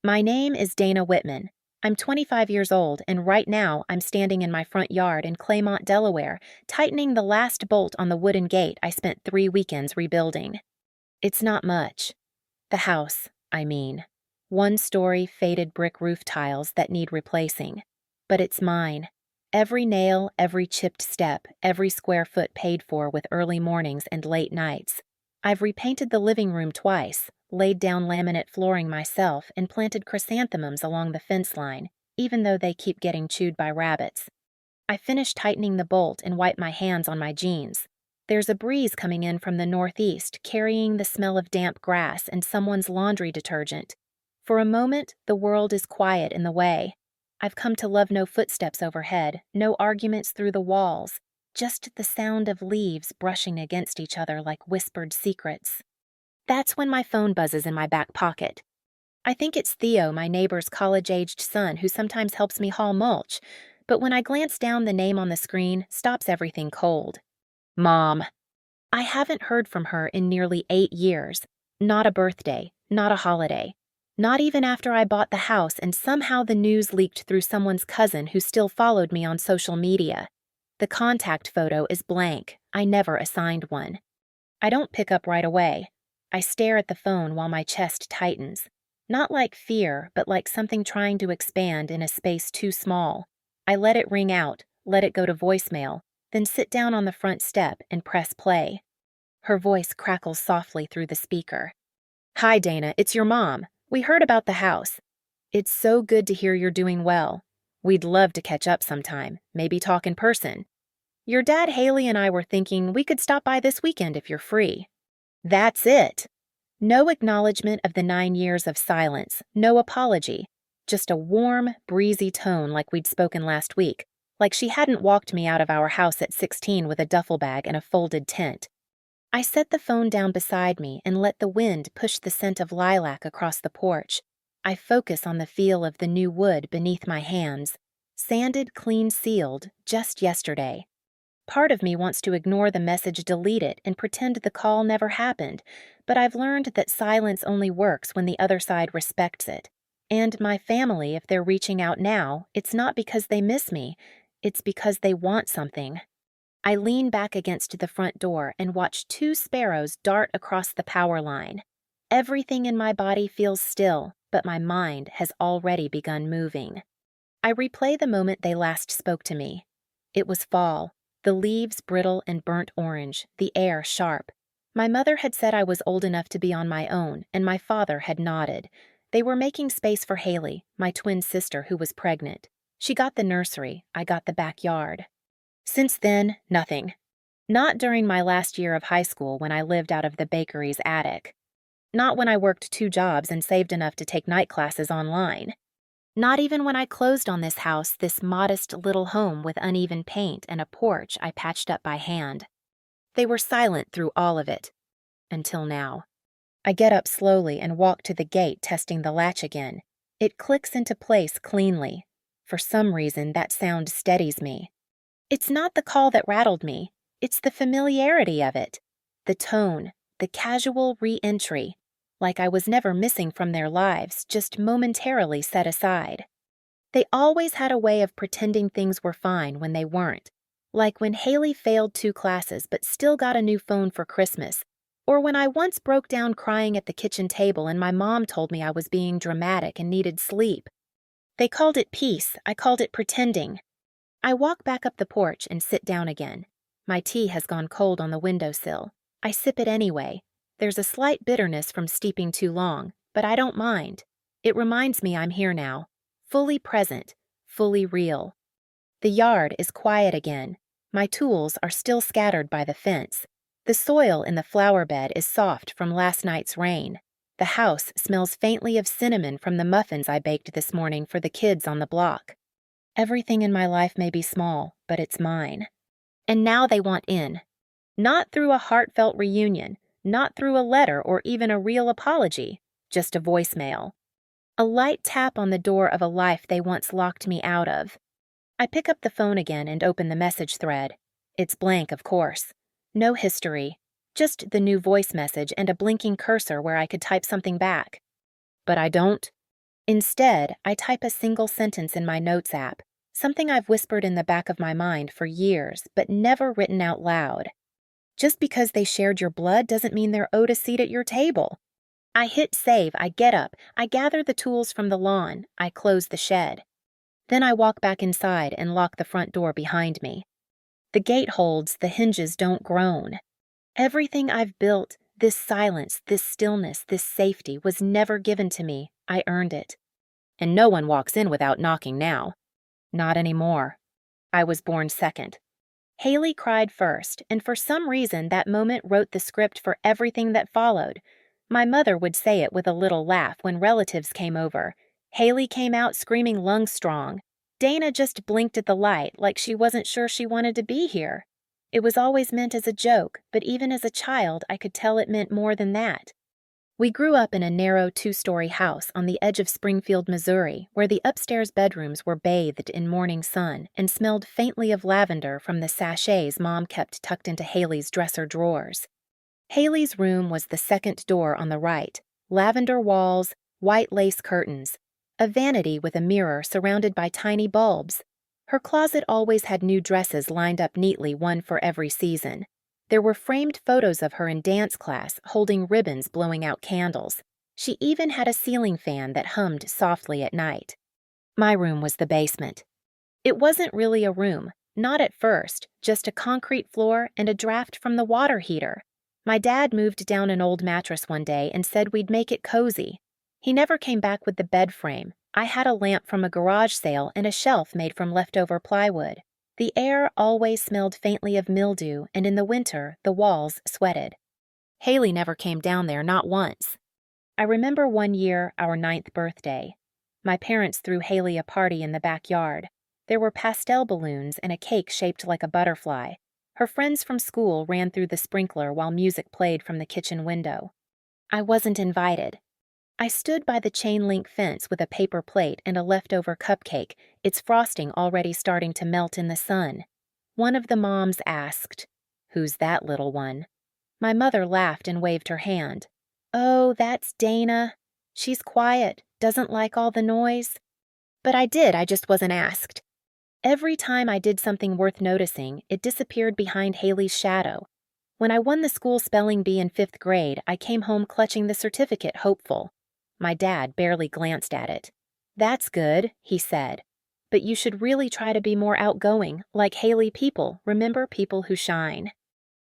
My name is Dana Whitman. I'm 25 years old, and right now I'm standing in my front yard in Claymont, Delaware, tightening the last bolt on the wooden gate I spent 3 weekends rebuilding. It's not much. The house, I mean. One-story faded brick roof tiles that need replacing. But it's mine. Every nail, every chipped step, every square foot paid for with early mornings and late nights. I've repainted the living room twice, laid down laminate flooring myself, and planted chrysanthemums along the fence line, even though they keep getting chewed by rabbits. I finish tightening the bolt and wipe my hands on my jeans. There's a breeze coming in from the northeast, carrying the smell of damp grass and someone's laundry detergent. For a moment, the world is quiet in the way. I've come to love no footsteps overhead, no arguments through the walls, just the sound of leaves brushing against each other like whispered secrets. That's when my phone buzzes in my back pocket. I think it's Theo, my neighbor's college-aged son, who sometimes helps me haul mulch, but when I glance down, the name on the screen stops everything cold. Mom. I haven't heard from her in nearly 8 years. Not a birthday, not a holiday. Not even after I bought the house and somehow the news leaked through someone's cousin who still followed me on social media. The contact photo is blank. I never assigned one. I don't pick up right away. I stare at the phone while my chest tightens. Not like fear, but like something trying to expand in a space too small. I let it ring out, let it go to voicemail, then sit down on the front step and press play. Her voice crackles softly through the speaker. Hi, Dana, it's your mom. We heard about the house. It's so good to hear you're doing well. We'd love to catch up sometime, maybe talk in person. Your dad Haley and I were thinking we could stop by this weekend if you're free. That's it. No acknowledgement of the 9 years of silence, no apology, just a warm, breezy tone like we'd spoken last week, like she hadn't walked me out of our house at 16 with a duffel bag and a folded tent. I set the phone down beside me and let the wind push the scent of lilac across the porch. I focus on the feel of the new wood beneath my hands, sanded, clean sealed, just yesterday. Part of me wants to ignore the message, delete it, and pretend the call never happened, but I've learned that silence only works when the other side respects it. And my family, if they're reaching out now, it's not because they miss me, it's because they want something. I lean back against the front door and watch 2 sparrows dart across the power line. Everything in my body feels still, but my mind has already begun moving. I replay the moment they last spoke to me. It was fall, the leaves brittle and burnt orange, the air sharp. My mother had said I was old enough to be on my own, and my father had nodded. They were making space for Haley, my twin sister who was pregnant. She got the nursery, I got the backyard. Since then, nothing. Not during my last year of high school when I lived out of the bakery's attic. Not when I worked 2 jobs and saved enough to take night classes online. Not even when I closed on this house, this modest little home with uneven paint and a porch I patched up by hand. They were silent through all of it. Until now. I get up slowly and walk to the gate, testing the latch again. It clicks into place cleanly. For some reason, that sound steadies me. It's not the call that rattled me. It's the familiarity of it. The tone, the casual re-entry, like I was never missing from their lives, just momentarily set aside. They always had a way of pretending things were fine when they weren't, like when Haley failed 2 classes but still got a new phone for Christmas, or when I once broke down crying at the kitchen table and my mom told me I was being dramatic and needed sleep. They called it peace, I called it pretending. I walk back up the porch and sit down again. My tea has gone cold on the windowsill. I sip it anyway. There's a slight bitterness from steeping too long, but I don't mind. It reminds me I'm here now, fully present, fully real. The yard is quiet again. My tools are still scattered by the fence. The soil in the flower bed is soft from last night's rain. The house smells faintly of cinnamon from the muffins I baked this morning for the kids on the block. Everything in my life may be small, but it's mine. And now they want in. Not through a heartfelt reunion, not through a letter or even a real apology, just a voicemail. A light tap on the door of a life they once locked me out of. I pick up the phone again and open the message thread. It's blank, of course. No history, just the new voice message and a blinking cursor where I could type something back. But I don't. Instead, I type a single sentence in my notes app, something I've whispered in the back of my mind for years, but never written out loud. Just because they shared your blood doesn't mean they're owed a seat at your table. I hit save, I get up, I gather the tools from the lawn, I close the shed. Then I walk back inside and lock the front door behind me. The gate holds, the hinges don't groan. Everything I've built, this silence, this stillness, this safety, was never given to me. I earned it. And no one walks in without knocking now. Not anymore. I was born second. Haley cried first, and for some reason that moment wrote the script for everything that followed. My mother would say it with a little laugh when relatives came over. Haley came out screaming lungs strong. Dana just blinked at the light like she wasn't sure she wanted to be here. It was always meant as a joke, but even as a child I could tell it meant more than that. We grew up in a narrow 2-story house on the edge of Springfield, Missouri, where the upstairs bedrooms were bathed in morning sun and smelled faintly of lavender from the sachets Mom kept tucked into Haley's dresser drawers. Haley's room was the second door on the right, lavender walls, white lace curtains, a vanity with a mirror surrounded by tiny bulbs. Her closet always had new dresses lined up neatly, one for every season. There were framed photos of her in dance class, holding ribbons blowing out candles. She even had a ceiling fan that hummed softly at night. My room was the basement. It wasn't really a room, not at first, just a concrete floor and a draft from the water heater. My dad moved down an old mattress one day and said we'd make it cozy. He never came back with the bed frame. I had a lamp from a garage sale and a shelf made from leftover plywood. The air always smelled faintly of mildew, and in the winter, the walls sweated. Haley never came down there, not once. I remember one year, our 9th birthday. My parents threw Haley a party in the backyard. There were pastel balloons and a cake shaped like a butterfly. Her friends from school ran through the sprinkler while music played from the kitchen window. I wasn't invited. I stood by the chain-link fence with a paper plate and a leftover cupcake, its frosting already starting to melt in the sun. One of the moms asked, "Who's that little one?" My mother laughed and waved her hand. "Oh, that's Dana. She's quiet, doesn't like all the noise." But I just wasn't asked. Every time I did something worth noticing, it disappeared behind Haley's shadow. When I won the school spelling bee in 5th grade, I came home clutching the certificate, hopeful. My dad barely glanced at it. "That's good," he said. "But you should really try to be more outgoing, like Haley people. Remember, people who shine."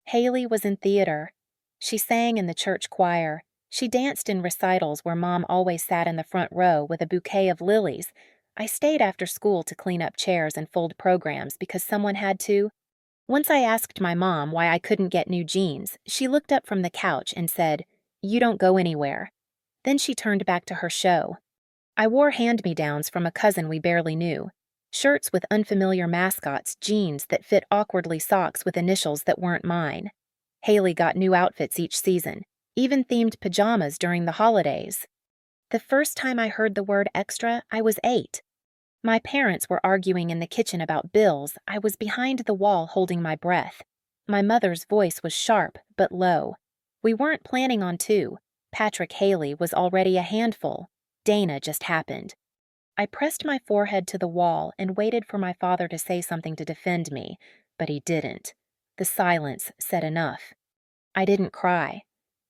Haley was in theater. She sang in the church choir. She danced in recitals where Mom always sat in the front row with a bouquet of lilies. I stayed after school to clean up chairs and fold programs because someone had to. Once I asked my mom why I couldn't get new jeans. She looked up from the couch and said, "You don't go anywhere." Then she turned back to her show. I wore hand-me-downs from a cousin we barely knew. Shirts with unfamiliar mascots, jeans that fit awkwardly, socks with initials that weren't mine. Haley got new outfits each season, even themed pajamas during the holidays. The first time I heard the word extra, I was 8. My parents were arguing in the kitchen about bills. I was behind the wall holding my breath. My mother's voice was sharp but low. We weren't planning on 2. Patrick Haley was already a handful. Dana just happened. I pressed my forehead to the wall and waited for my father to say something to defend me, but he didn't. The silence said enough. I didn't cry.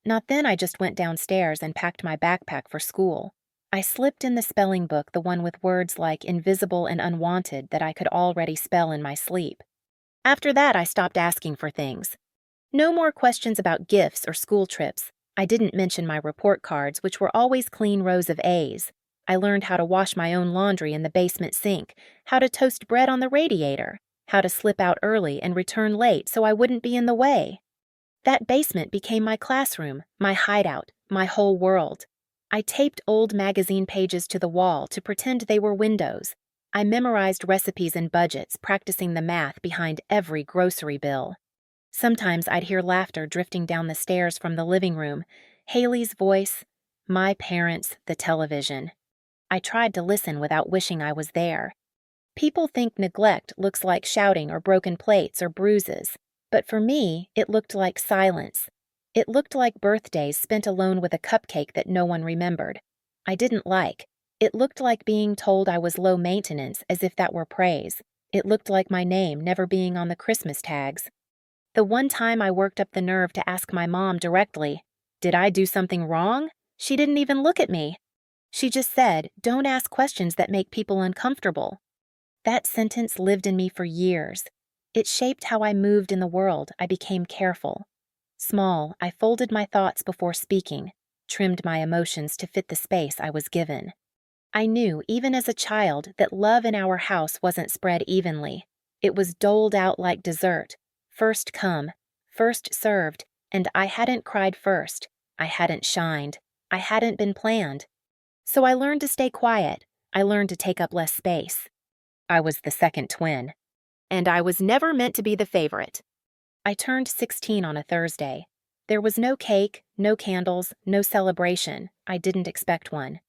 Not then. I just went downstairs and packed my backpack for school. I slipped in the spelling book, the one with words like invisible and unwanted that I could already spell in my sleep. After that, I stopped asking for things. No more questions about gifts or school trips. I didn't mention my report cards, which were always clean rows of A's. I learned how to wash my own laundry in the basement sink, how to toast bread on the radiator, how to slip out early and return late so I wouldn't be in the way. That basement became my classroom, my hideout, my whole world. I taped old magazine pages to the wall to pretend they were windows. I memorized recipes and budgets, practicing the math behind every grocery bill. Sometimes I'd hear laughter drifting down the stairs from the living room, Haley's voice, my parents, the television. I tried to listen without wishing I was there. People think neglect looks like shouting or broken plates or bruises, but for me, it looked like silence. It looked like birthdays spent alone with a cupcake that no one remembered. I didn't like. It looked like being told I was low maintenance, as if that were praise. It looked like my name never being on the Christmas tags. The one time I worked up the nerve to ask my mom directly, "Did I do something wrong?" She didn't even look at me. She just said, "Don't ask questions that make people uncomfortable." That sentence lived in me for years. It shaped how I moved in the world. I became careful. Small, I folded my thoughts before speaking, trimmed my emotions to fit the space I was given. I knew, even as a child, that love in our house wasn't spread evenly. It was doled out like dessert. First come, first served, and I hadn't cried first. I hadn't shined. I hadn't been planned. So I learned to stay quiet. I learned to take up less space. I was the second twin. And I was never meant to be the favorite. I turned 16 on a Thursday. There was no cake, no candles, no celebration. I didn't expect one.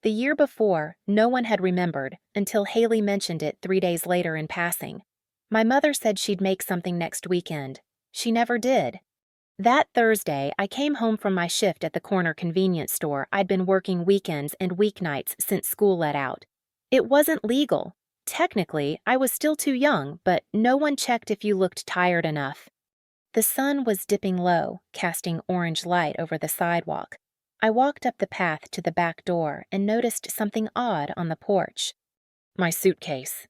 The year before, no one had remembered until Haley mentioned it 3 days later in passing. My mother said she'd make something next weekend. She never did. That Thursday, I came home from my shift at the corner convenience store. I'd been working weekends and weeknights since school let out. It wasn't legal. Technically, I was still too young, but no one checked if you looked tired enough. The sun was dipping low, casting orange light over the sidewalk. I walked up the path to the back door and noticed something odd on the porch. My suitcase.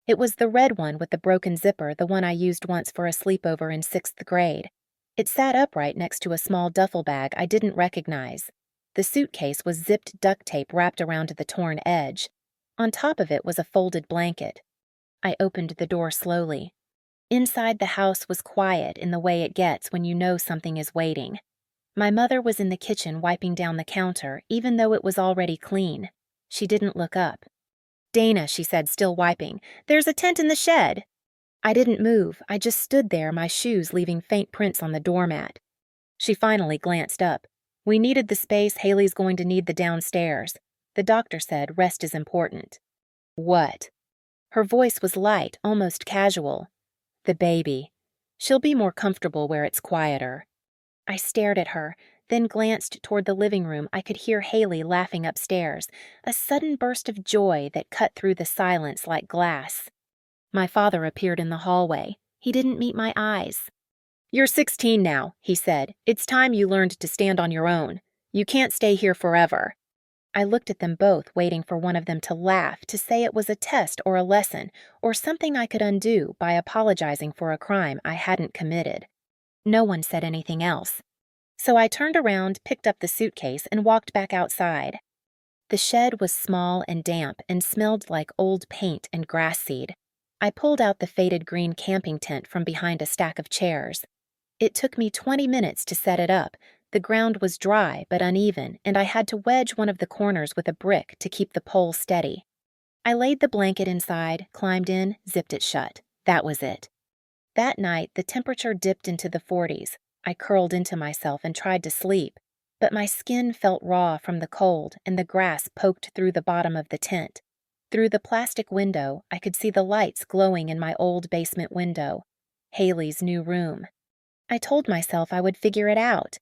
It was the red one with the broken zipper, the one I used once for a sleepover in 6th grade. It sat upright next to a small duffel bag I didn't recognize. The suitcase was zipped duct tape wrapped around the torn edge. On top of it was a folded blanket. I opened the door slowly. Inside the house was quiet in the way it gets when you know something is waiting. My mother was in the kitchen wiping down the counter, even though it was already clean. She didn't look up. "Dana," she said, still wiping, "there's a tent in the shed." I didn't move. I just stood there, my shoes leaving faint prints on the doormat. She finally glanced up. "We needed the space. Haley's going to need the downstairs. The doctor said rest is important." "What?" Her voice was light, almost casual. "The baby. She'll be more comfortable where it's quieter." I stared at her, then glanced toward the living room. I could hear Haley laughing upstairs, a sudden burst of joy that cut through the silence like glass. My father appeared in the hallway. He didn't meet my eyes. "You're 16 now," he said. "It's time you learned to stand on your own. You can't stay here forever." I looked at them both, waiting for one of them to laugh, to say it was a test or a lesson, or something I could undo by apologizing for a crime I hadn't committed. No one said anything else. So I turned around, picked up the suitcase, and walked back outside. The shed was small and damp and smelled like old paint and grass seed. I pulled out the faded green camping tent from behind a stack of chairs. It took me 20 minutes to set it up. The ground was dry but uneven, and I had to wedge one of the corners with a brick to keep the pole steady. I laid the blanket inside, climbed in, zipped it shut. That was it. That night, the temperature dipped into the 40s. I curled into myself and tried to sleep, but my skin felt raw from the cold, and the grass poked through the bottom of the tent. Through the plastic window, I could see the lights glowing in my old basement window. Haley's new room. I told myself I would figure it out.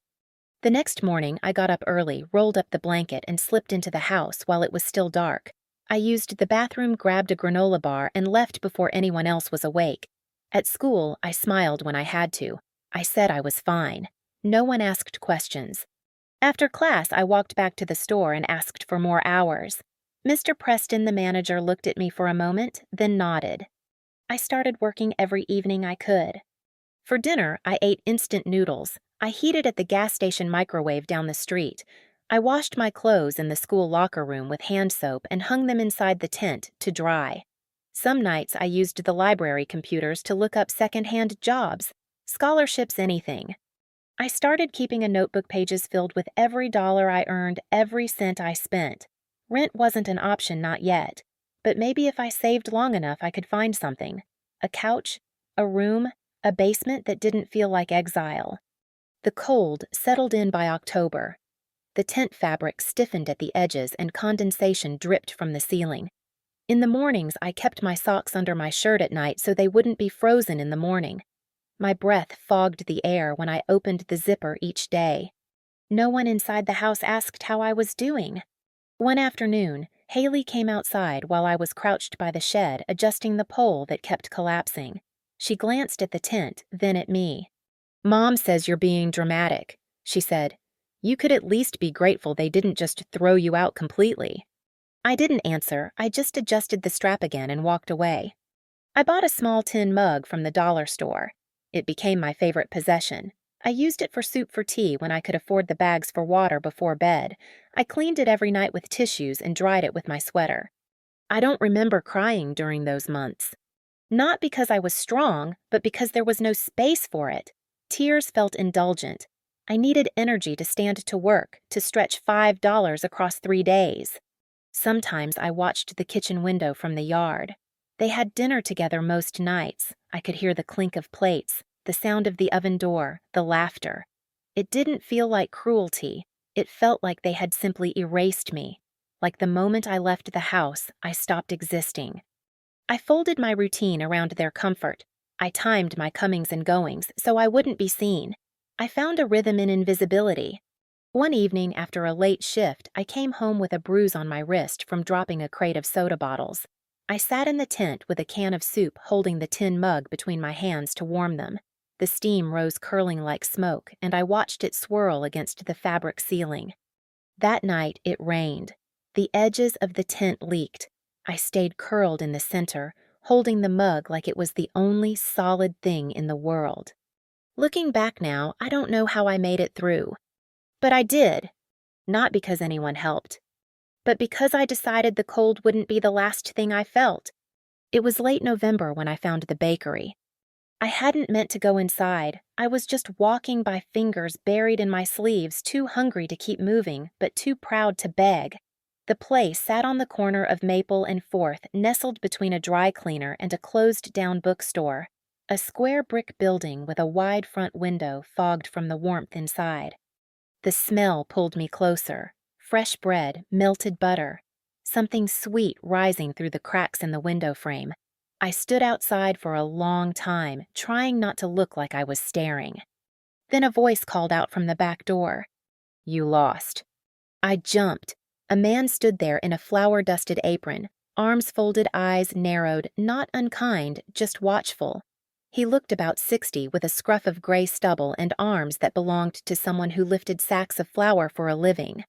The next morning, I got up early, rolled up the blanket, and slipped into the house while it was still dark. I used the bathroom, grabbed a granola bar, and left before anyone else was awake. At school, I smiled when I had to. I said I was fine. No one asked questions. After class, I walked back to the store and asked for more hours. Mr. Preston, the manager, looked at me for a moment, then nodded. I started working every evening I could. For dinner, I ate instant noodles. I heated at the gas station microwave down the street. I washed my clothes in the school locker room with hand soap and hung them inside the tent to dry. Some nights I used the library computers to look up second-hand jobs, scholarships, anything. I started keeping a notebook pages filled with every dollar I earned, every cent I spent. Rent wasn't an option, not yet, but maybe if I saved long enough I could find something. A couch, a room, a basement that didn't feel like exile. The cold settled in by October. The tent fabric stiffened at the edges and condensation dripped from the ceiling. In the mornings, I kept my socks under my shirt at night so they wouldn't be frozen in the morning. My breath fogged the air when I opened the zipper each day. No one inside the house asked how I was doing. One afternoon, Haley came outside while I was crouched by the shed adjusting the pole that kept collapsing. She glanced at the tent, then at me. "Mom says you're being dramatic," she said. "You could at least be grateful they didn't just throw you out completely." I didn't answer, I just adjusted the strap again and walked away. I bought a small tin mug from the dollar store. It became my favorite possession. I used it for soup for tea when I could afford the bags for water before bed. I cleaned it every night with tissues and dried it with my sweater. I don't remember crying during those months. Not because I was strong, but because there was no space for it. Tears felt indulgent. I needed energy to stand to work, to stretch $5 across 3 days. Sometimes I watched the kitchen window from the yard. They had dinner together most nights. I could hear the clink of plates, the sound of the oven door, the laughter. It didn't feel like cruelty. It felt like they had simply erased me. Like the moment I left the house, I stopped existing. I folded my routine around their comfort. I timed my comings and goings so I wouldn't be seen. I found a rhythm in invisibility. One evening after a late shift, I came home with a bruise on my wrist from dropping a crate of soda bottles. I sat in the tent with a can of soup holding the tin mug between my hands to warm them. The steam rose curling like smoke, and I watched it swirl against the fabric ceiling. That night it rained. The edges of the tent leaked. I stayed curled in the center, holding the mug like it was the only solid thing in the world. Looking back now, I don't know how I made it through. But I did. Not because anyone helped, but because I decided the cold wouldn't be the last thing I felt. It was late November when I found the bakery. I hadn't meant to go inside. I was just walking by fingers buried in my sleeves, too hungry to keep moving, but too proud to beg. The place sat on the corner of Maple and 4th, nestled between a dry cleaner and a closed-down bookstore. A square brick building with a wide front window fogged from the warmth inside. The smell pulled me closer. Fresh bread, melted butter, something sweet rising through the cracks in the window frame. I stood outside for a long time, trying not to look like I was staring. Then a voice called out from the back door. "You lost." I jumped. A man stood there in a flour-dusted apron, arms folded, eyes narrowed, not unkind, just watchful. He looked about 60 with a scruff of gray stubble and arms that belonged to someone who lifted sacks of flour for a living.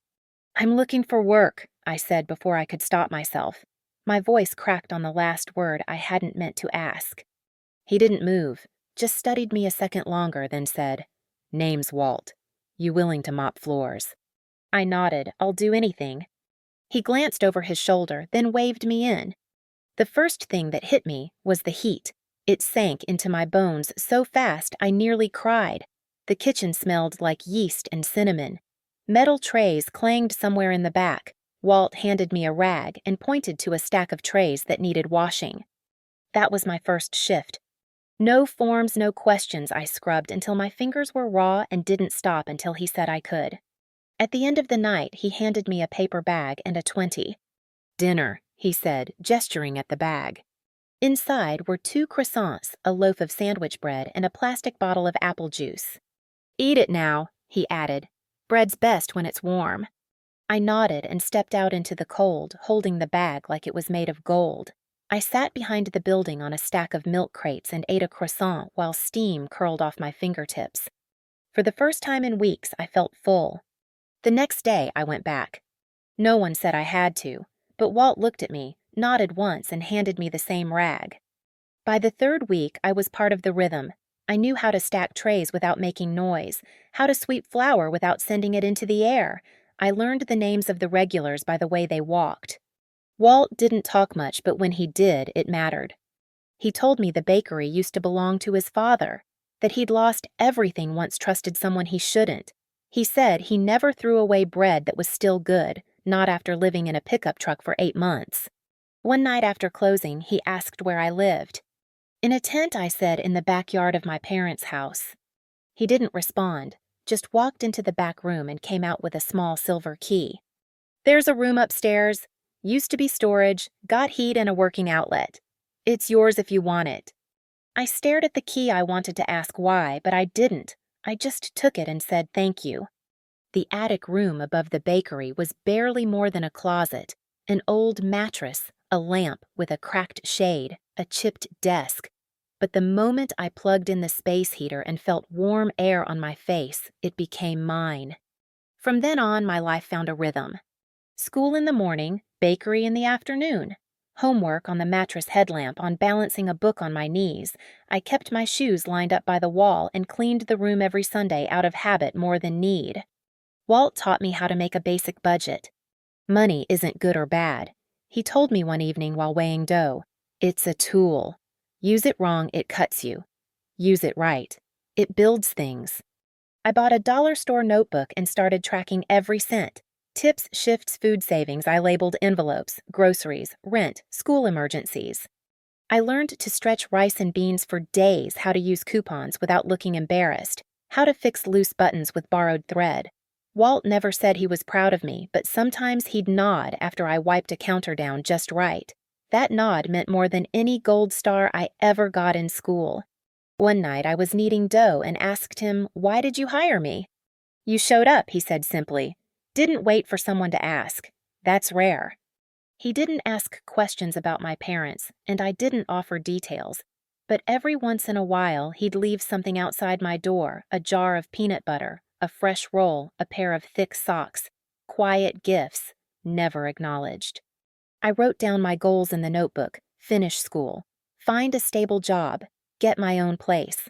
"I'm looking for work," I said before I could stop myself. My voice cracked on the last word I hadn't meant to ask. He didn't move, just studied me a second longer, then said, "Name's Walt. You willing to mop floors?" I nodded. "I'll do anything." He glanced over his shoulder, then waved me in. The first thing that hit me was the heat. It sank into my bones so fast I nearly cried. The kitchen smelled like yeast and cinnamon. Metal trays clanged somewhere in the back. Walt handed me a rag and pointed to a stack of trays that needed washing. That was my first shift. No forms, no questions, I scrubbed until my fingers were raw and didn't stop until he said I could. At the end of the night, he handed me a paper bag and a 20. "Dinner," he said, gesturing at the bag. Inside were 2 croissants, a loaf of sandwich bread, and a plastic bottle of apple juice. "Eat it now," he added. "Bread's best when it's warm." I nodded and stepped out into the cold, holding the bag like it was made of gold. I sat behind the building on a stack of milk crates and ate a croissant while steam curled off my fingertips. For the first time in weeks, I felt full. The next day, I went back. No one said I had to, but Walt looked at me, nodded once, and handed me the same rag. By the 3rd week, I was part of the rhythm. I knew how to stack trays without making noise, how to sweep flour without sending it into the air. I learned the names of the regulars by the way they walked. Walt didn't talk much, but when he did, it mattered. He told me the bakery used to belong to his father, that he'd lost everything once trusted someone he shouldn't. He said he never threw away bread that was still good, not after living in a pickup truck for 8 months. One night after closing, he asked where I lived. "In a tent," I said, "in the backyard of my parents' house." He didn't respond, just walked into the back room and came out with a small silver key. "There's a room upstairs. Used to be storage, got heat and a working outlet. It's yours if you want it." I stared at the key. I wanted to ask why, but I didn't. I just took it and said thank you. The attic room above the bakery was barely more than a closet, An old mattress, a lamp with a cracked shade, a chipped desk. But the moment I plugged in the space heater and felt warm air on my face, it became mine. From then on, my life found a rhythm. School in the morning, bakery in the afternoon. Homework on the mattress headlamp on balancing a book on my knees. I kept my shoes lined up by the wall and cleaned the room every Sunday out of habit more than need. Walt taught me how to make a basic budget. Money isn't good or bad. He told me one evening while weighing dough, it's a tool. Use it wrong, it cuts you. Use it right. It builds things. I bought a dollar store notebook and started tracking every cent. Tips, shifts, food savings, I labeled envelopes, groceries, rent, school emergencies. I learned to stretch rice and beans for days, how to use coupons without looking embarrassed, how to fix loose buttons with borrowed thread. Walt never said he was proud of me, but sometimes he'd nod after I wiped a counter down just right. That nod meant more than any gold star I ever got in school. One night I was kneading dough and asked him, "Why did you hire me?" "You showed up," he said simply. "Didn't wait for someone to ask. That's rare." He didn't ask questions about my parents, and I didn't offer details. But every once in a while, he'd leave something outside my door, a jar of peanut butter, a fresh roll, a pair of thick socks. Quiet gifts, never acknowledged. I wrote down my goals in the notebook: finish school, find a stable job, get my own place.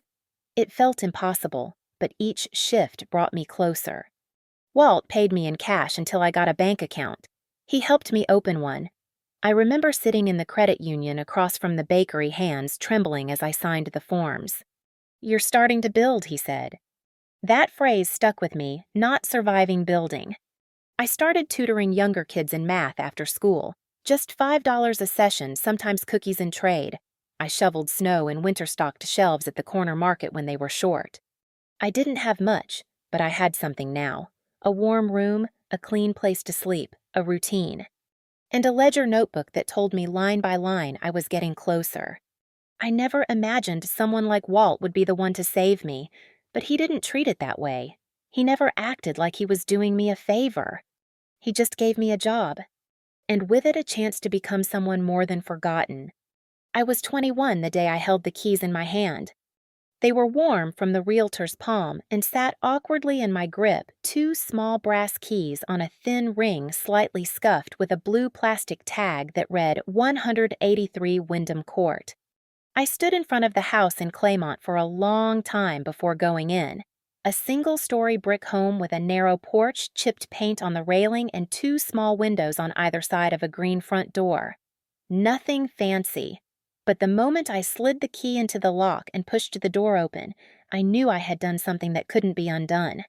It felt impossible, but each shift brought me closer. Walt paid me in cash until I got a bank account. He helped me open one. I remember sitting in the credit union across from the bakery, hands trembling as I signed the forms. "You're starting to build," he said. That phrase stuck with me, not surviving building. I started tutoring younger kids in math after school. Just $5 a session, sometimes cookies in trade. I shoveled snow and winter-stocked shelves at the corner market when they were short. I didn't have much, but I had something now. A warm room, a clean place to sleep, a routine. And a ledger notebook that told me line by line I was getting closer. I never imagined someone like Walt would be the one to save me, but he didn't treat it that way. He never acted like he was doing me a favor. He just gave me a job, and with it a chance to become someone more than forgotten. I was 21 the day I held the keys in my hand. They were warm from the realtor's palm and sat awkwardly in my grip, two small brass keys on a thin ring slightly scuffed with a blue plastic tag that read 183 Wyndham Court. I stood in front of the house in Claymont for a long time before going in. A single-story brick home with a narrow porch, chipped paint on the railing, and two small windows on either side of a green front door. Nothing fancy. But the moment I slid the key into the lock and pushed the door open, I knew I had done something that couldn't be undone.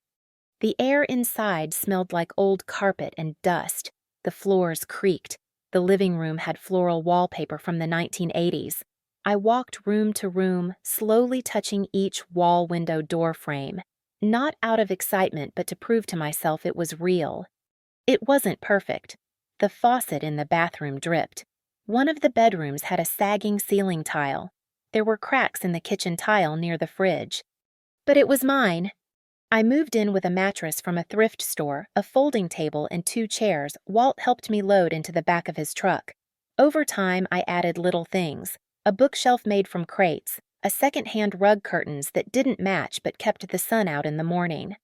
The air inside smelled like old carpet and dust. The floors creaked. The living room had floral wallpaper from the 1980s. I walked room to room, slowly touching each wall, window, door frame. Not out of excitement, but to prove to myself it was real. It wasn't perfect. The faucet in the bathroom dripped. One of the bedrooms had a sagging ceiling tile. There were cracks in the kitchen tile near the fridge. But it was mine. I moved in with a mattress from a thrift store, a folding table, and 2 chairs Walt helped me load into the back of his truck. Over time, I added little things: a bookshelf made from crates, a second-hand rug curtains that didn't match but kept the sun out in the morning.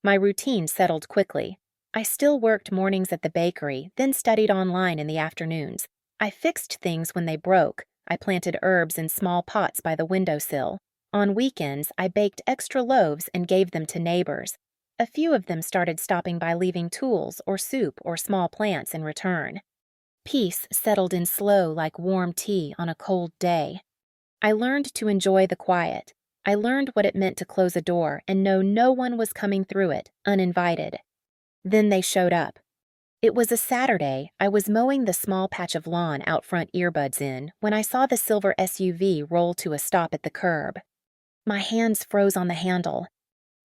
My routine settled quickly. I still worked mornings at the bakery, then studied online in the afternoons. I fixed things when they broke. I planted herbs in small pots by the windowsill. On weekends, I baked extra loaves and gave them to neighbors. A few of them started stopping by, leaving tools or soup or small plants in return. Peace settled in slow like warm tea on a cold day. I learned to enjoy the quiet. I learned what it meant to close a door and know no one was coming through it, uninvited. Then they showed up. It was a Saturday. I was mowing the small patch of lawn out front, earbuds in, when I saw the silver SUV roll to a stop at the curb. My hands froze on the handle.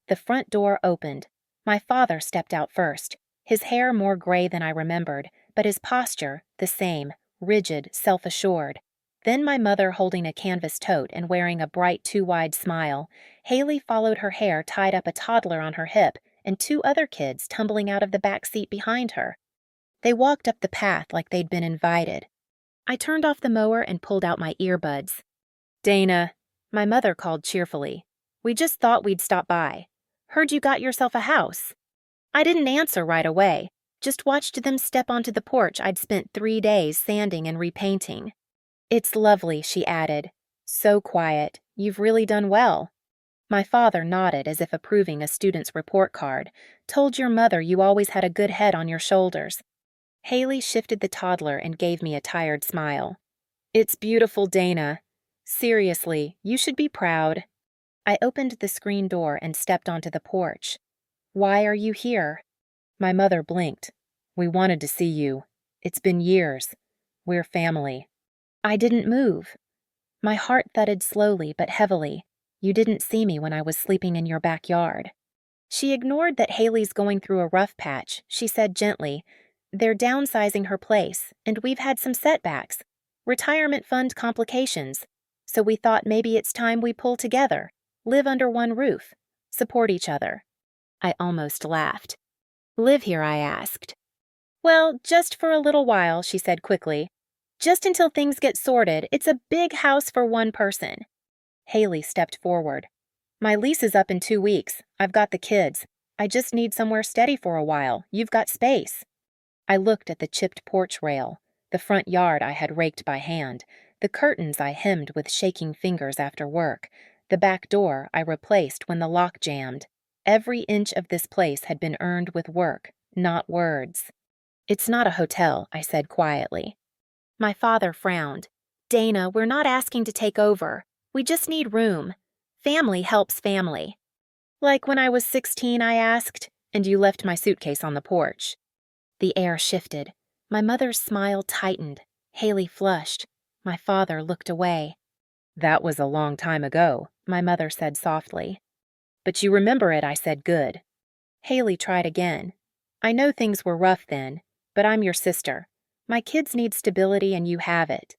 The front door opened. My father stepped out first, his hair more gray than I remembered, but his posture the same, rigid, self-assured. Then my mother, holding a canvas tote and wearing a bright, too-wide smile. Haley followed, her hair tied up, a toddler on her hip, and 2 other kids tumbling out of the back seat behind her. They walked up the path like they'd been invited. I turned off the mower and pulled out my earbuds. "Dana," my mother called cheerfully. "We just thought we'd stop by. Heard you got yourself a house." I didn't answer right away, just watched them step onto the porch I'd spent 3 days sanding and repainting. "It's lovely," she added. "So quiet. You've really done well." My father nodded as if approving a student's report card. "Told your mother you always had a good head on your shoulders." Haley shifted the toddler and gave me a tired smile. "It's beautiful, Dana. Seriously, you should be proud." I opened the screen door and stepped onto the porch. "Why are you here?" My mother blinked. "We wanted to see you. It's been years. We're family." I didn't move. My heart thudded slowly but heavily. "You didn't see me when I was sleeping in your backyard." She ignored that Haley's going through a rough patch. She said gently, "They're downsizing her place, and we've had some setbacks. Retirement fund complications. So we thought maybe it's time we pull together, live under one roof, support each other." I almost laughed. "Live here?" I asked. "Well, just for a little while," she said quickly. "Just until things get sorted. It's a big house for one person." Haley stepped forward. "My lease is up in 2 weeks. I've got the kids. I just need somewhere steady for a while. You've got space." I looked at the chipped porch rail, the front yard I had raked by hand, the curtains I hemmed with shaking fingers after work, the back door I replaced when the lock jammed. Every inch of this place had been earned with work, not words. "It's not a hotel," I said quietly. My father frowned. "Dana, we're not asking to take over. We just need room. Family helps family." "Like when I was 16, I asked, and you left my suitcase on the porch." The air shifted. My mother's smile tightened. Haley flushed. My father looked away. "That was a long time ago," my mother said softly. "But you remember it," I said. "Good." Haley tried again. "I know things were rough then, but I'm your sister. My kids need stability and you have it."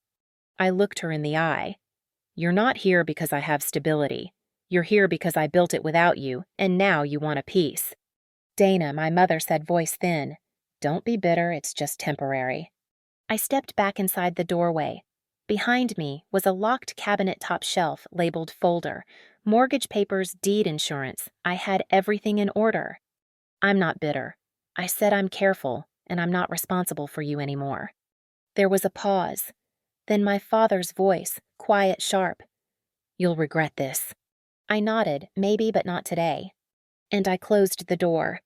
I looked her in the eye. "You're not here because I have stability. You're here because I built it without you, and now you want a piece." "Dana," my mother said, voice thin. "Don't be bitter, it's just temporary." I stepped back inside the doorway. Behind me was a locked cabinet top shelf labeled folder, mortgage papers, deed insurance. I had everything in order. "I'm not bitter. I said I'm careful, and I'm not responsible for you anymore." There was a pause. Then my father's voice, quiet, sharp. "You'll regret this." I nodded, maybe, but not today. And I closed the door.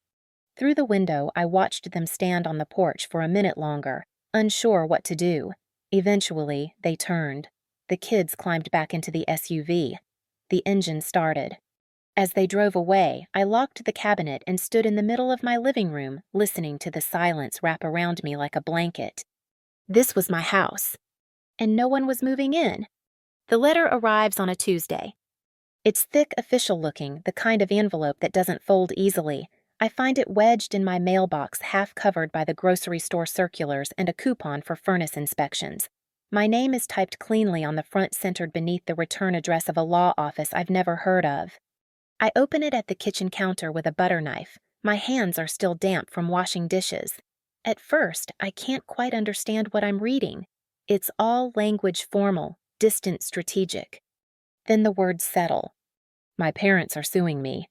Through the window, I watched them stand on the porch for a minute longer, unsure what to do. Eventually, they turned. The kids climbed back into the SUV. The engine started. As they drove away, I locked the cabinet and stood in the middle of my living room, listening to the silence wrap around me like a blanket. This was my house. And no one was moving in. The letter arrives on a Tuesday. It's thick, official-looking, the kind of envelope that doesn't fold easily. I find it wedged in my mailbox, half covered by the grocery store circulars and a coupon for furnace inspections. My name is typed cleanly on the front, centered beneath the return address of a law office I've never heard of. I open it at the kitchen counter with a butter knife. My hands are still damp from washing dishes. At first, I can't quite understand what I'm reading. It's all language formal, distant, strategic. Then the words settle. "My parents are suing me.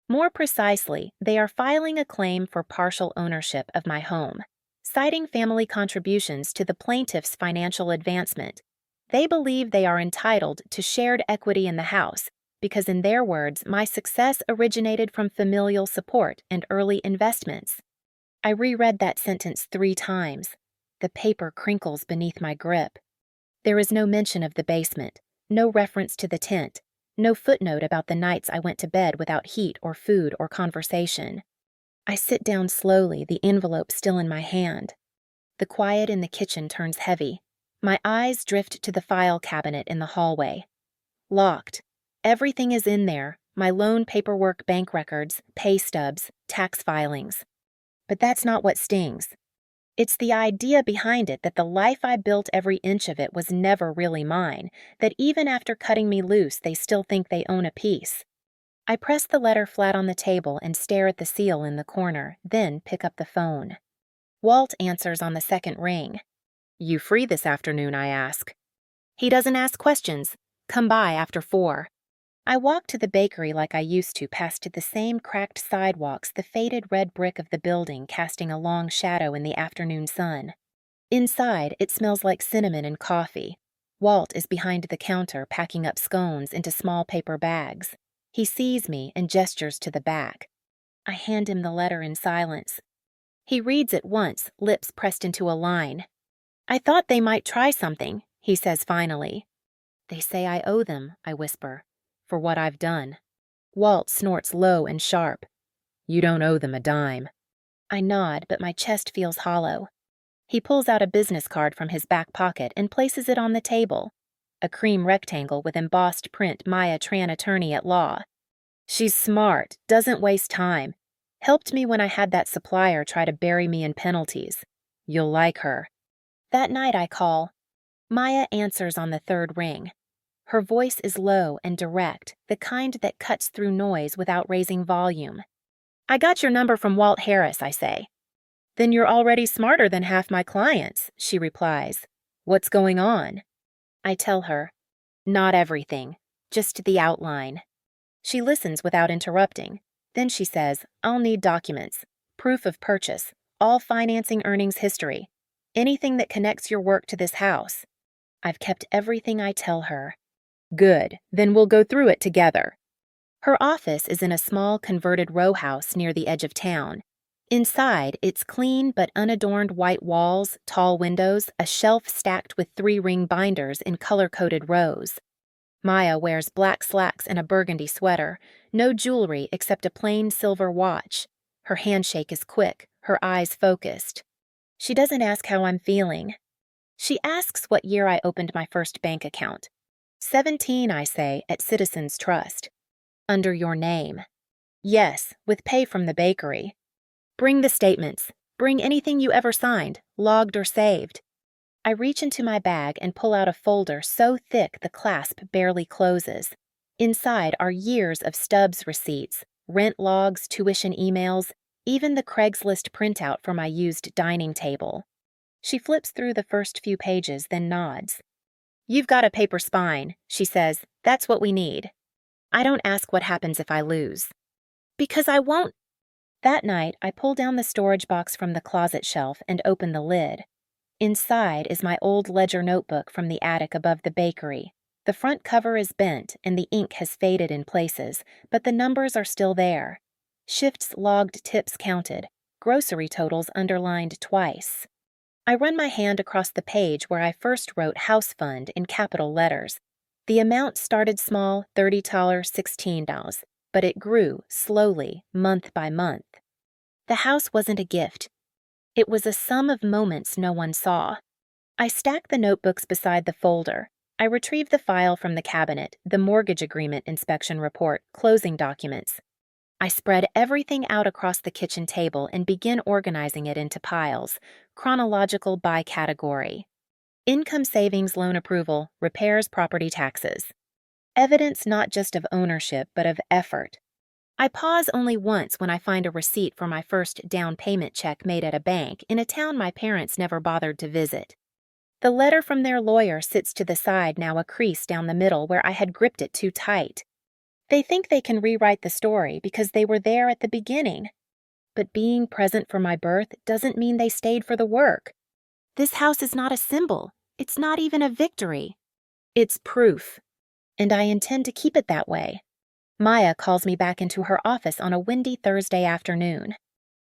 More precisely, they are filing a claim for partial ownership of my home, citing family contributions to the plaintiff's financial advancement. They believe they are entitled to shared equity in the house because, in their words, my success originated from familial support and early investments." I reread that sentence 3 times. The paper crinkles beneath my grip. There is no mention of the basement, no reference to the tent, no footnote about the nights I went to bed without heat or food or conversation. I sit down slowly, the envelope still in my hand. The quiet in the kitchen turns heavy. My eyes drift to the file cabinet in the hallway. Locked. Everything is in there, my loan paperwork, bank records, pay stubs, tax filings. But that's not what stings. It's the idea behind it that the life I built, every inch of it, was never really mine, that even after cutting me loose, they still think they own a piece. I press the letter flat on the table and stare at the seal in the corner, then pick up the phone. Walt answers on the second ring. "You free this afternoon?" I ask. He doesn't ask questions. "Come by after 4." I walk to the bakery like I used to, past the same cracked sidewalks, the faded red brick of the building casting a long shadow in the afternoon sun. Inside, it smells like cinnamon and coffee. Walt is behind the counter packing up scones into small paper bags. He sees me and gestures to the back. I hand him the letter in silence. He reads it once, lips pressed into a line. "I thought they might try something," he says finally. "They say I owe them," I whisper, "for what I've done." Walt snorts low and sharp. "You don't owe them a dime." I nod, but my chest feels hollow. He pulls out a business card from his back pocket and places it on the table. A cream rectangle with embossed print Maya Tran, attorney at law. "She's smart, doesn't waste time. Helped me when I had that supplier try to bury me in penalties. You'll like her." That night I call. Maya answers on the third ring. Her voice is low and direct, the kind that cuts through noise without raising volume. "I got your number from Walt Harris," I say. "Then you're already smarter than half my clients," she replies. "What's going on?" I tell her. "Not everything, just the outline." She listens without interrupting. Then she says, "I'll need documents, proof of purchase, all financing earnings history, anything that connects your work to this house." I've kept everything I tell her. "Good, then we'll go through it together." Her office is in a small converted row house near the edge of town. Inside, it's clean but unadorned white walls, tall windows, a shelf stacked with 3-ring binders in color-coded rows. Maya wears black slacks and a burgundy sweater, no jewelry except a plain silver watch. Her handshake is quick, her eyes focused. She doesn't ask how I'm feeling. She asks what year I opened my first bank account. 17, I say, at Citizens Trust. Under your name. Yes, with pay from the bakery. Bring the statements. Bring anything you ever signed, logged or saved. I reach into my bag and pull out a folder so thick the clasp barely closes. Inside are years of stubs receipts, rent logs, tuition emails, even the Craigslist printout for my used dining table. She flips through the first few pages, then nods. "You've got a paper spine," she says. "That's what we need." I don't ask what happens if I lose. "Because I won't." That night, I pull down the storage box from the closet shelf and open the lid. Inside is my old ledger notebook from the attic above the bakery. The front cover is bent and the ink has faded in places, but the numbers are still there. Shifts logged, tips counted, grocery totals underlined twice. I run my hand across the page where I first wrote House Fund in capital letters. The amount started small, $30, $16, but it grew slowly, month by month. The house wasn't a gift. It was a sum of moments no one saw. I stack the notebooks beside the folder. I retrieve the file from the cabinet, the mortgage agreement inspection report, closing documents. I spread everything out across the kitchen table and begin organizing it into piles, chronological by category. Income savings loan approval, repairs property taxes. Evidence not just of ownership, but of effort. I pause only once when I find a receipt for my first down payment check made at a bank in a town my parents never bothered to visit. The letter from their lawyer sits to the side, now a crease down the middle where I had gripped it too tight. They think they can rewrite the story because they were there at the beginning. But being present for my birth doesn't mean they stayed for the work. This house is not a symbol. It's not even a victory. It's proof. And I intend to keep it that way. Maya calls me back into her office on a windy Thursday afternoon.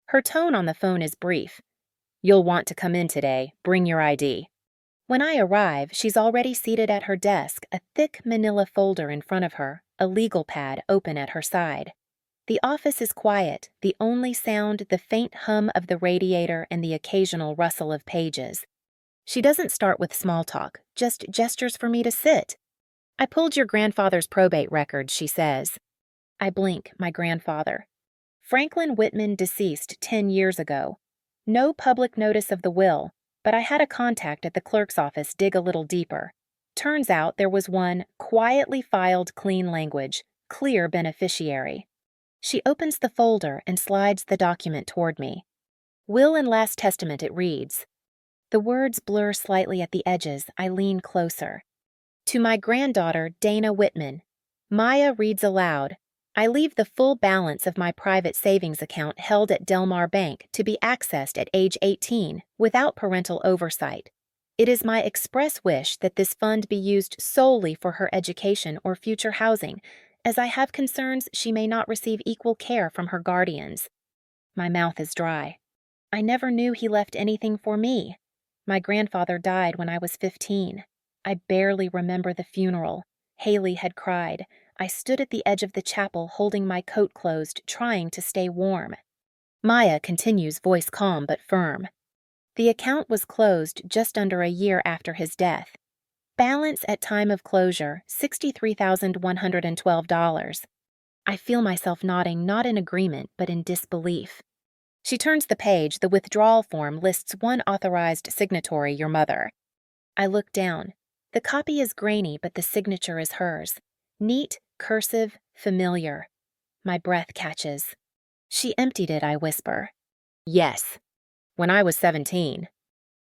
Her tone on the phone is brief. "You'll want to come in today. Bring your ID." When I arrive, she's already seated at her desk, a thick manila folder in front of her, a legal pad open at her side. The office is quiet, the only sound the faint hum of the radiator and the occasional rustle of pages. She doesn't start with small talk, just gestures for me to sit. "I pulled your grandfather's probate records," she says. I blink, my grandfather. Franklin Whitman deceased 10 years ago. No public notice of the will, but I had a contact at the clerk's office dig a little deeper. Turns out there was one quietly filed clean language, clear beneficiary. She opens the folder and slides the document toward me. Will and Last Testament, it reads. The words blur slightly at the edges. I lean closer. To my granddaughter, Dana Whitman. Maya reads aloud. I leave the full balance of my private savings account held at Delmar Bank to be accessed at age 18 without parental oversight. It is my express wish that this fund be used solely for her education or future housing, as I have concerns she may not receive equal care from her guardians. My mouth is dry. I never knew he left anything for me. My grandfather died when I was 15. I barely remember the funeral. Haley had cried. I stood at the edge of the chapel holding my coat closed, trying to stay warm. Maya continues, voice calm but firm. The account was closed just under a year after his death. Balance at time of closure, $63,112. I feel myself nodding, not in agreement, but in disbelief. She turns the page. The withdrawal form lists one authorized signatory, your mother. I look down. The copy is grainy, but the signature is hers. Neat, cursive, familiar. My breath catches. She emptied it, I whisper. Yes. When I was 17.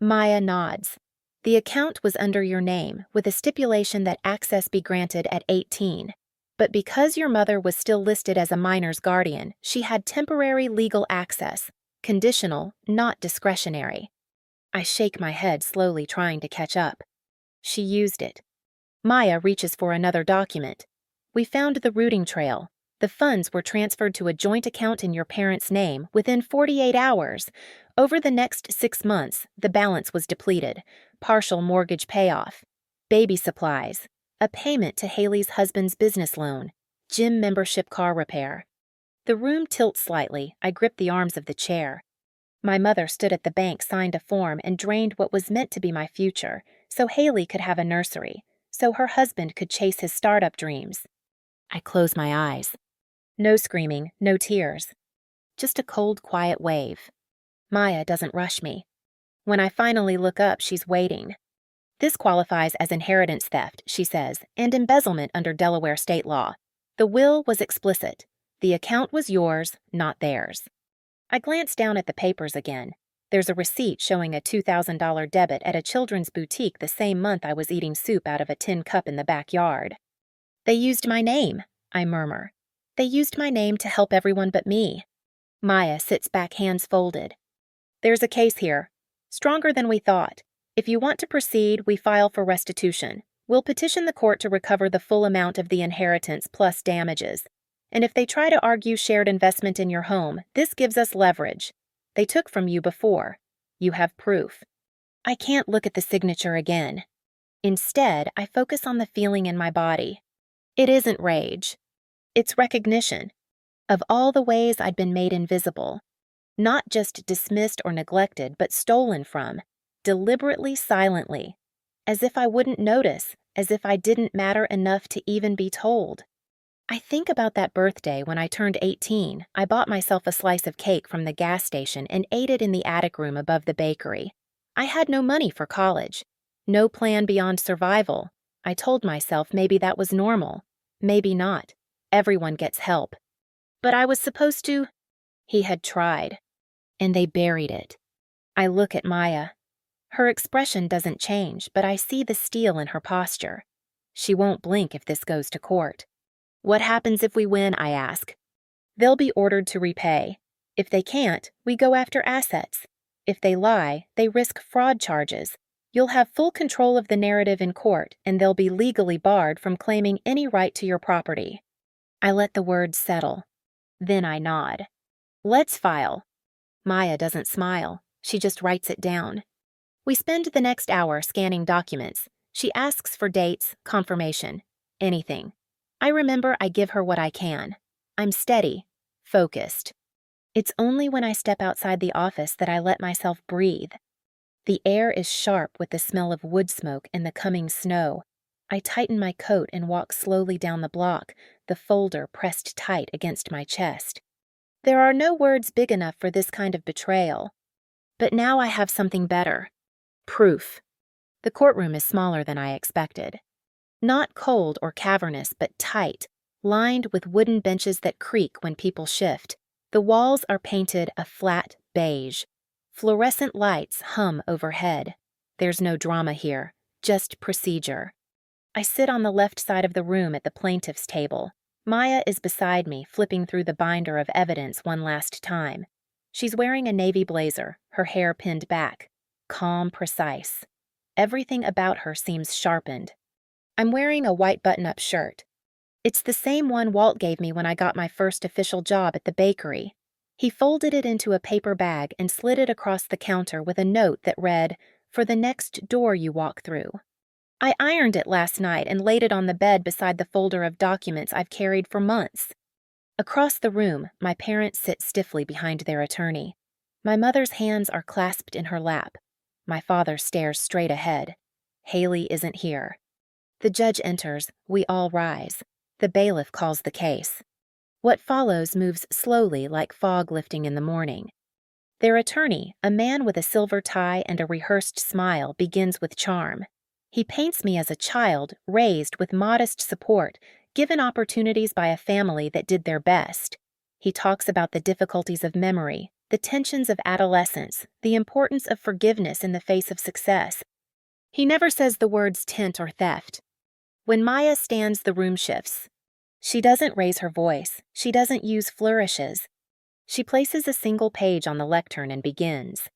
Maya nods. The account was under your name, with a stipulation that access be granted at 18. But because your mother was still listed as a minor's guardian, she had temporary legal access, conditional, not discretionary. I shake my head slowly, trying to catch up. She used it. Maya reaches for another document. We found the routing trail. The funds were transferred to a joint account in your parents' name within 48 hours. Over the next 6 months, the balance was depleted. Partial mortgage payoff. Baby supplies. A payment to Haley's husband's business loan. Gym membership, car repair. The room tilts slightly. I grip the arms of the chair. My mother stood at the bank, signed a form, and drained what was meant to be my future, so Haley could have a nursery, so her husband could chase his startup dreams. I close my eyes. No screaming, no tears. Just a cold, quiet wave. Maya doesn't rush me. When I finally look up, she's waiting. This qualifies as inheritance theft, she says, and embezzlement under Delaware state law. The will was explicit. The account was yours, not theirs. I glance down at the papers again. There's a receipt showing a $2,000 debit at a children's boutique the same month I was eating soup out of a tin cup in the backyard. They used my name, I murmur. They used my name to help everyone but me. Maya sits back, hands folded. There's a case here. Stronger than we thought. If you want to proceed, we file for restitution. We'll petition the court to recover the full amount of the inheritance plus damages. And if they try to argue shared investment in your home, this gives us leverage. They took from you before. You have proof. I can't look at the signature again. Instead, I focus on the feeling in my body. It isn't rage. It's recognition of all the ways I'd been made invisible. Not just dismissed or neglected, but stolen from, deliberately, silently. As if I wouldn't notice, as if I didn't matter enough to even be told. I think about that birthday when I turned 18. I bought myself a slice of cake from the gas station and ate it in the attic room above the bakery. I had no money for college. No plan beyond survival. I told myself maybe that was normal. Maybe not. Everyone gets help. But I was supposed to. He had tried. And they buried it. I look at Maya. Her expression doesn't change, but I see the steel in her posture. She won't blink if this goes to court. What happens if we win, I ask. They'll be ordered to repay. If they can't, we go after assets. If they lie, they risk fraud charges. You'll have full control of the narrative in court, and they'll be legally barred from claiming any right to your property. I let the words settle. Then I nod. Let's file. Maya doesn't smile. She just writes it down. We spend the next hour scanning documents. She asks for dates, confirmation, anything. I remember I give her what I can. I'm steady, focused. It's only when I step outside the office that I let myself breathe. The air is sharp with the smell of wood smoke and the coming snow. I tighten my coat and walk slowly down the block, the folder pressed tight against my chest. There are no words big enough for this kind of betrayal. But now I have something better. Proof. The courtroom is smaller than I expected. Not cold or cavernous, but tight, lined with wooden benches that creak when people shift. The walls are painted a flat beige. Fluorescent lights hum overhead. There's no drama here, just procedure. I sit on the left side of the room at the plaintiff's table. Maya is beside me, flipping through the binder of evidence one last time. She's wearing a navy blazer, her hair pinned back. Calm, precise. Everything about her seems sharpened. I'm wearing a white button-up shirt. It's the same one Walt gave me when I got my first official job at the bakery. He folded it into a paper bag and slid it across the counter with a note that read, "For the next door you walk through." I ironed it last night and laid it on the bed beside the folder of documents I've carried for months. Across the room, my parents sit stiffly behind their attorney. My mother's hands are clasped in her lap. My father stares straight ahead. Haley isn't here. The judge enters. We all rise. The bailiff calls the case. What follows moves slowly like fog lifting in the morning. Their attorney, a man with a silver tie and a rehearsed smile, begins with charm. He paints me as a child raised with modest support, given opportunities by a family that did their best. He talks about the difficulties of memory, the tensions of adolescence, the importance of forgiveness in the face of success. He never says the words tent or theft. When Maya stands, the room shifts. She doesn't raise her voice. She doesn't use flourishes. She places a single page on the lectern and begins.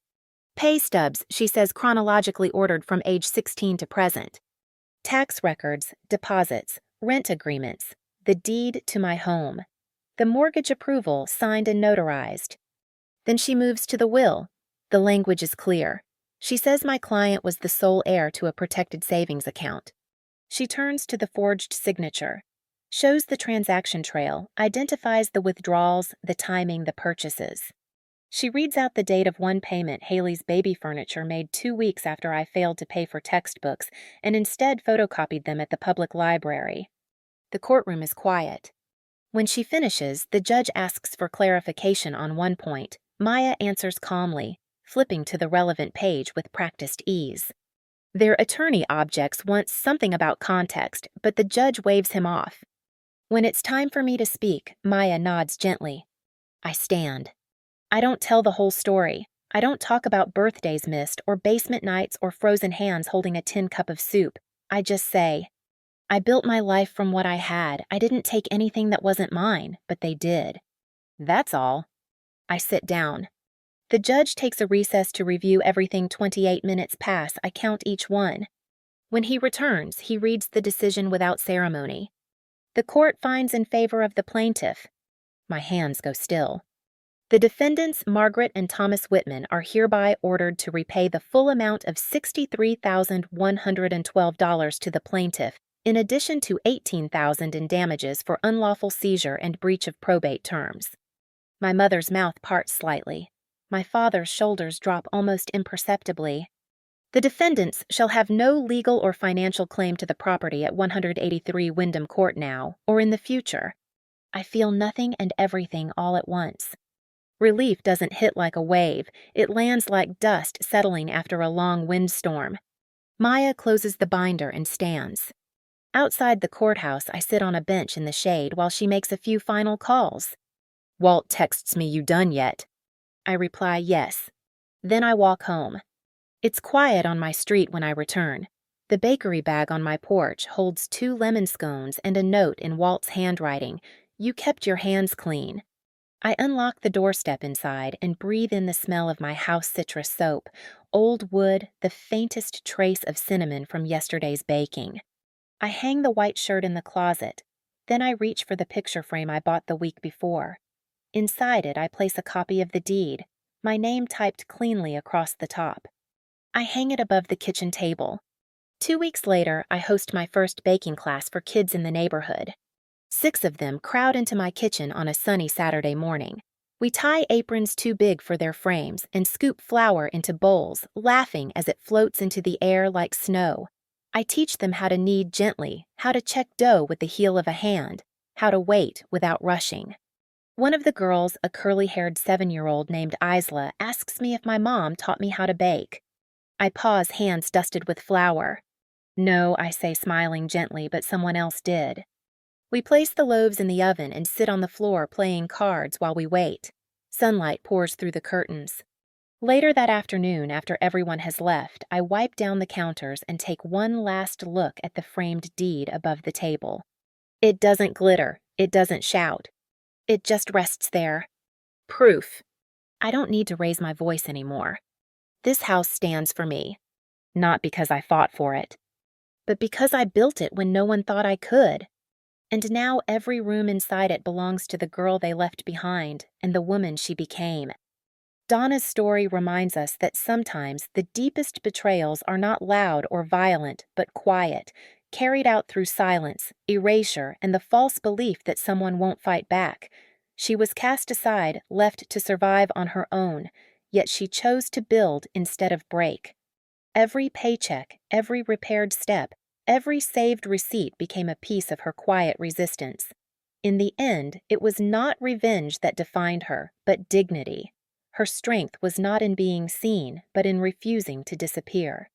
Pay stubs, she says, chronologically ordered from age 16 to present. Tax records, deposits, rent agreements, the deed to my home. The mortgage approval signed and notarized. Then she moves to the will. The language is clear. She says my client was the sole heir to a protected savings account. She turns to the forged signature, shows the transaction trail, identifies the withdrawals, the timing, the purchases. She reads out the date of one payment, Haley's baby furniture, made 2 weeks after I failed to pay for textbooks and instead photocopied them at the public library. The courtroom is quiet. When she finishes, the judge asks for clarification on one point. Maya answers calmly, flipping to the relevant page with practiced ease. Their attorney objects once something about context, but the judge waves him off. When it's time for me to speak, Maya nods gently. I stand. I don't tell the whole story. I don't talk about birthdays missed or basement nights or frozen hands holding a tin cup of soup. I just say, I built my life from what I had. I didn't take anything that wasn't mine, but they did. That's all. I sit down. The judge takes a recess to review everything. 28 minutes pass. I count each one. When he returns, he reads the decision without ceremony. The court finds in favor of the plaintiff. My hands go still. The defendants, Margaret and Thomas Whitman, are hereby ordered to repay the full amount of $63,112 to the plaintiff, in addition to $18,000 in damages for unlawful seizure and breach of probate terms. My mother's mouth parts slightly. My father's shoulders drop almost imperceptibly. The defendants shall have no legal or financial claim to the property at 183 Wyndham Court now, or in the future. I feel nothing and everything all at once. Relief doesn't hit like a wave. It lands like dust settling after a long windstorm. Maya closes the binder and stands. Outside the courthouse, I sit on a bench in the shade while she makes a few final calls. Walt texts me, "You done yet?" I reply, yes. Then I walk home. It's quiet on my street when I return. The bakery bag on my porch holds 2 lemon scones and a note in Walt's handwriting, "You kept your hands clean." I unlock the doorstep inside and breathe in the smell of my house citrus soap, old wood, the faintest trace of cinnamon from yesterday's baking. I hang the white shirt in the closet. Then I reach for the picture frame I bought the week before. Inside it, I place a copy of the deed, my name typed cleanly across the top. I hang it above the kitchen table. 2 weeks later, I host my first baking class for kids in the neighborhood. 6 of them crowd into my kitchen on a sunny Saturday morning. We tie aprons too big for their frames and scoop flour into bowls, laughing as it floats into the air like snow. I teach them how to knead gently, how to check dough with the heel of a hand, how to wait without rushing. One of the girls, a curly-haired 7-year-old named Isla, asks me if my mom taught me how to bake. I pause, hands dusted with flour. No, I say, smiling gently, but someone else did. We place the loaves in the oven and sit on the floor playing cards while we wait. Sunlight pours through the curtains. Later that afternoon, after everyone has left, I wipe down the counters and take one last look at the framed deed above the table. It doesn't glitter. It doesn't shout. It just rests there. Proof. I don't need to raise my voice anymore. This house stands for me. Not because I fought for it, but because I built it when no one thought I could. And now every room inside it belongs to the girl they left behind and the woman she became. Donna's story reminds us that sometimes the deepest betrayals are not loud or violent, but quiet, carried out through silence, erasure, and the false belief that someone won't fight back. She was cast aside, left to survive on her own, yet she chose to build instead of break. Every paycheck, every repaired step, every saved receipt became a piece of her quiet resistance. In the end, it was not revenge that defined her, but dignity. Her strength was not in being seen, but in refusing to disappear.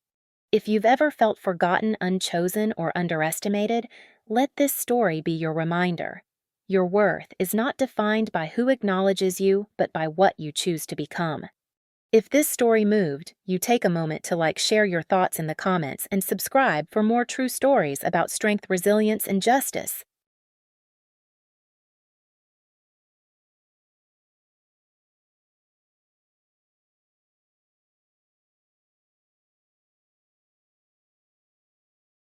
If you've ever felt forgotten, unchosen, or underestimated, let this story be your reminder. Your worth is not defined by who acknowledges you, but by what you choose to become. If this story moved, you take a moment to share your thoughts in the comments and subscribe for more true stories about strength, resilience, and justice.